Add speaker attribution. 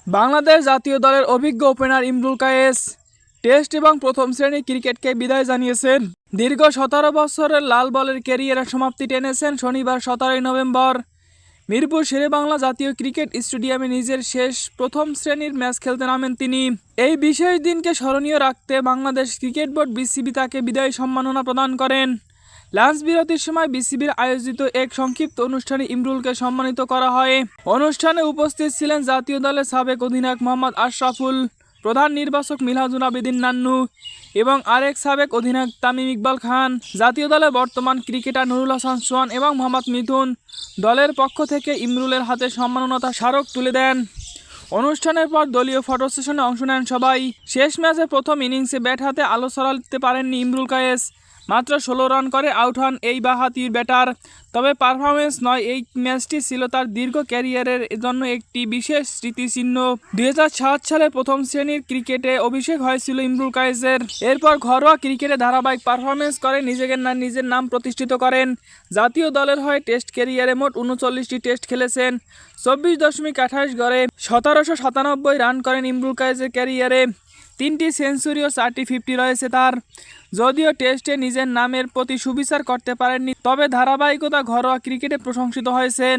Speaker 1: বাংলাদেশ জাতীয় দলের অভিজ্ঞ ওপেনার ইমরুল কায়েস টেস্ট এবং প্রথম শ্রেণীর ক্রিকেটকে বিদায় জানিয়েছেন। দীর্ঘ 17 বছরের লাল বলের ক্যারিয়ারের সমাপ্তি টেনেছেন শনিবার 17 নভেম্বর মিরপুর শেরেবাংলা জাতীয় ক্রিকেট স্টেডিয়ামে নিজের শেষ প্রথম শ্রেণীর ম্যাচ খেলতে নামেন তিনি। এই বিশেষ দিনকে স্মরণীয় রাখতে বাংলাদেশ ক্রিকেট বোর্ড বিসিবি তাকে বিদায় সম্মাননা প্রদান করেন। লাঞ্চ বিরতির সময় বিসিবির আয়োজিত এক সংক্ষিপ্ত অনুষ্ঠানে ইমরুলকে সম্মানিত করা হয়। অনুষ্ঠানে উপস্থিত ছিলেন জাতীয় দলের সাবেক অধিনায়ক মোহাম্মদ আশরাফুল, প্রধান নির্বাচক মিনহাজুল আবেদীন নান্নু এবং আরেক সাবেক অধিনায়ক তামিম ইকবাল খান। জাতীয় দলের বর্তমান ক্রিকেটার নুরুল হাসান সোহান এবং মোহাম্মদ মিথুন দলের পক্ষ থেকে ইমরুলের হাতে সম্মাননা স্মারক তুলে দেন। অনুষ্ঠানের পর দলীয় ফটো সেশনে অংশ নেন সবাই। শেষ ম্যাচে প্রথম ইনিংসে ব্যাট হাতে আলো ছড়াতে পারেননি ইমরুল কায়েস। মাত্র 16 রান করে আউট হন এই বাঁহাতি ব্যাটার। তবে পারফরমেন্স নয়, এই ম্যাচটি ছিল তার দীর্ঘ ক্যারিয়ারের জন্য একটি বিশেষ স্মৃতিচিহ্ন। 2007 সালে প্রথম শ্রেণীর ক্রিকেটে অভিষেক হয়েছিল ইমরুল কায়েসের। এরপর ঘরোয়া ক্রিকেটে ধারাবাহিক পারফরমেন্স করে নিজের নাম প্রতিষ্ঠিত করেন। জাতীয় দলের হয়ে টেস্ট ক্যারিয়ারে মোট 39টি টেস্ট খেলেছেন। 24.28 গড়ে 1797 রান করেন ইমরুল কায়েসের ক্যারিয়ারে। 3টি সেঞ্চুরি ও 4টি 50 রয়েছে তার। যদিও টেস্টে নিজের নামের প্রতি সুবিচার করতে পারেননি, তবে ধারাবাহিকতা ঘরোয়া ক্রিকেটে প্রশংসিত হয়েছেন।